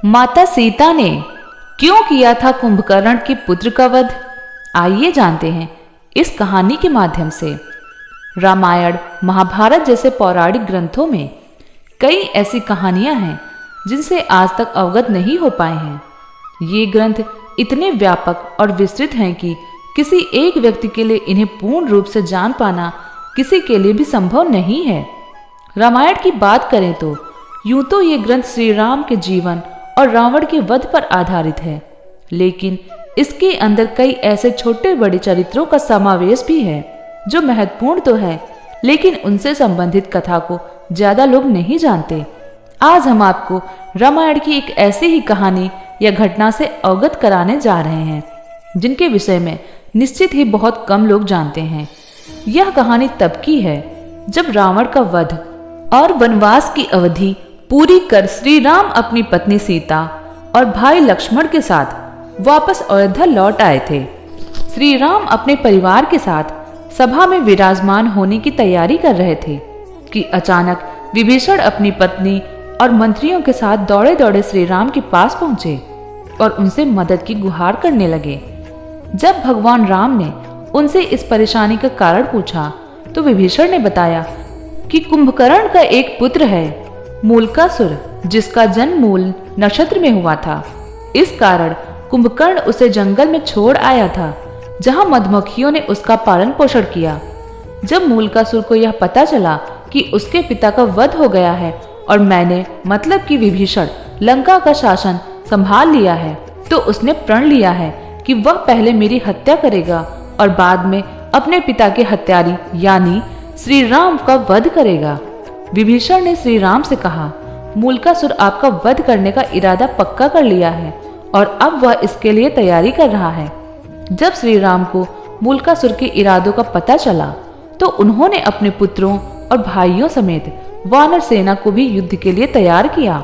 माता सीता ने क्यों किया था कुंभकर्ण के पुत्र का वध? आइए जानते हैं इस कहानी के माध्यम से। रामायण, महाभारत जैसे पौराणिक ग्रंथों में कई ऐसी कहानियां हैं जिनसे आज तक अवगत नहीं हो पाए हैं। ये ग्रंथ इतने व्यापक और विस्तृत हैं कि किसी एक व्यक्ति के लिए इन्हें पूर्ण रूप से जान पाना किसी के लिए भी संभव नहीं है। रामायण की बात करें तो यूं तो ये ग्रंथ श्री राम के जीवन और रावण के वध पर आधारित है, लेकिन इसके अंदर कई ऐसे छोटे बड़े चरित्रों का समावेश भी है जो महत्वपूर्ण तो है, लेकिन उनसे संबंधित कथा को ज्यादा लोग नहीं जानते। आज हम आपको रामायण की एक ऐसी ही कहानी या घटना से अवगत कराने जा रहे हैं जिनके विषय में निश्चित ही बहुत कम लोग जानते हैं। यह कहानी तब की है जब रावण का वध और वनवास की अवधि पूरी कर श्री राम अपनी पत्नी सीता और भाई लक्ष्मण के साथ वापस अयोध्या लौट आए थे। श्री राम अपने परिवार के साथ सभा में विराजमान होने की तैयारी कर रहे थे कि अचानक विभीषण अपनी पत्नी और मंत्रियों के साथ दौड़े दौड़े श्री राम के पास पहुंचे और उनसे मदद की गुहार करने लगे। जब भगवान राम ने उनसे इस परेशानी का कारण पूछा तो विभीषण ने बताया कि कुंभकर्ण का एक पुत्र है, मूलकासुर, जिसका जन्म मूल नक्षत्र में हुआ था। इस कारण कुंभकर्ण उसे जंगल में छोड़ आया था जहां मधुमक्खियों ने उसका पालन पोषण किया। जब मूलकासुर को यह पता चला कि उसके पिता का वध हो गया है और मैंने मतलब कि विभीषण लंका का शासन संभाल लिया है, तो उसने प्रण लिया है कि वह पहले मेरी हत्या करेगा और बाद में अपने पिता के हत्यारी यानी श्री राम का वध करेगा। विभीषण ने श्री राम से कहा, मूलकासुर आपका वध करने का इरादा पक्का कर लिया है और अब वह इसके लिए तैयारी कर रहा है। जब श्री राम को मूलकासुर के इरादों का पता चला तो उन्होंने अपने पुत्रों और भाइयों समेत वानर सेना को भी युद्ध के लिए तैयार किया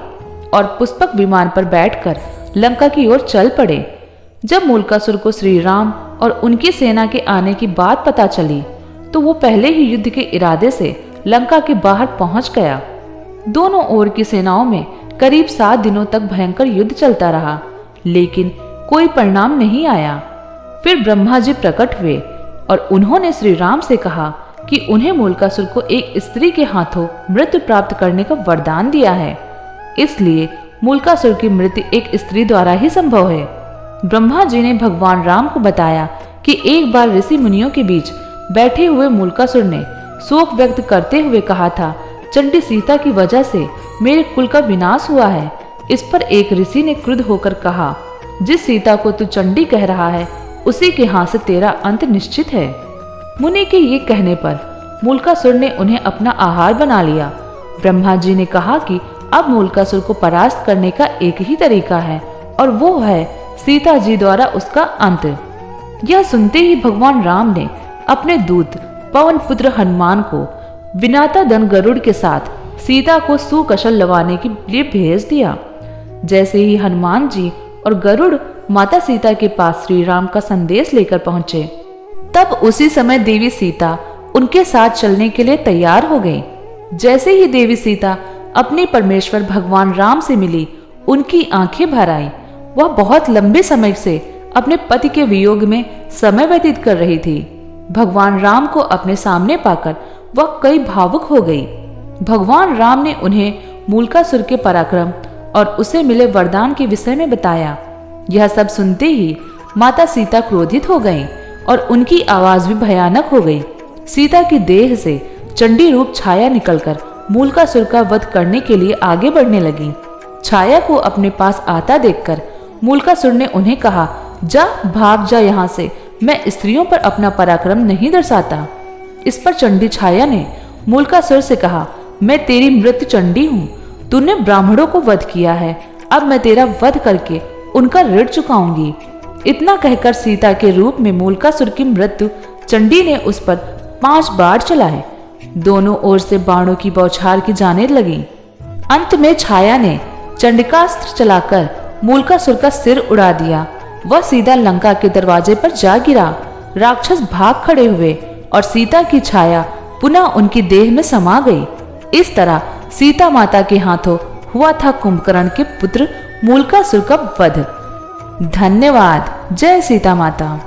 और पुष्पक विमान पर बैठकर लंका की ओर चल पड़े। जब मूलकासुर को श्री राम और उनकी सेना के आने की बात पता चली तो वो पहले ही युद्ध के इरादे से लंका के बाहर पहुंच गया। दोनों ओर की सेनाओं में करीब 7 दिनों तक भयंकर युद्ध चलता रहा, लेकिन कोई परिणाम नहीं आया। फिर ब्रह्मा जी प्रकट हुए और उन्होंने श्री राम से कहा कि उन्हें मूलकासुर को एक स्त्री के हाथों मृत्यु प्राप्त करने का वरदान दिया है, इसलिए मूलकासुर की मृत्यु एक स्त्री द्वारा ही संभव है। ब्रह्मा जी ने भगवान राम को बताया कि एक बार ऋषि मुनियों के बीच बैठे हुए मूलकासुर ने शोक व्यक्त करते हुए कहा था, चंडी सीता की वजह से मेरे कुल का विनाश हुआ है। इस पर एक ऋषि ने क्रुद्ध होकर कहा, जिस सीता को तू चंडी कह रहा है उसी के हाथ से तेरा अंत निश्चित है। मुनि के ये कहने पर मूलकासुर ने उन्हें अपना आहार बना लिया। ब्रह्मा जी ने कहा कि अब मूलकासुर को परास्त करने का एक ही तरीका है और वो है सीता जी द्वारा उसका अंत। यह सुनते ही भगवान राम ने अपने दूत पवन पुत्र हनुमान को विनाता दन गरुड़ के साथ सीता को सुकशल लवाने के लिए भेज दिया। जैसे ही हनुमान जी और गरुड़ माता सीता के पास श्री राम का संदेश लेकर पहुंचे, तब उसी समय देवी सीता उनके साथ चलने के लिए तैयार हो गई। जैसे ही देवी सीता अपने परमेश्वर भगवान राम से मिली, उनकी आंखें भर आई। वह बहुत लंबे समय से अपने पति के वियोग में समय व्यतीत कर रही थी। भगवान राम को अपने सामने पाकर वह कई भावुक हो गई। भगवान राम ने उन्हें मूलकासुर के पराक्रम और उसे मिले वरदान के विषय में बताया। यह सब सुनते ही माता सीता क्रोधित हो गईं और उनकी आवाज भी भयानक हो गई। सीता की देह से चंडी रूप छाया निकलकर मूलकासुर का वध करने के लिए आगे बढ़ने लगी। छाया को अपने पास आता देखकर मूलकासुर ने उन्हें कहा, जा भाग जा यहाँ से, मैं स्त्रियों पर अपना पराक्रम नहीं दर्शाता। इस पर चंडी छाया ने मूलकासुर से कहा, मैं तेरी मृत चंडी हूँ, तूने ब्राह्मणों को वध किया है, अब मैं तेरा वध करके उनका ऋण चुकाऊंगी। इतना कहकर सीता के रूप में मूलकासुर की मृत्यु चंडी ने उस पर 5 बाण चलाए। दोनों ओर से बाणों की बौछार की जाने लगी। अंत में छाया ने चंडिकास्त्र चलाकर मूलकासुर का सिर उड़ा दिया। वह सीधा लंका के दरवाजे पर जा गिरा। राक्षस भाग खड़े हुए और सीता की छाया पुनः उनकी देह में समा गई। इस तरह सीता माता के हाथों हुआ था कुंभकर्ण के पुत्र मूलकासुर का वध। धन्यवाद। जय सीता माता।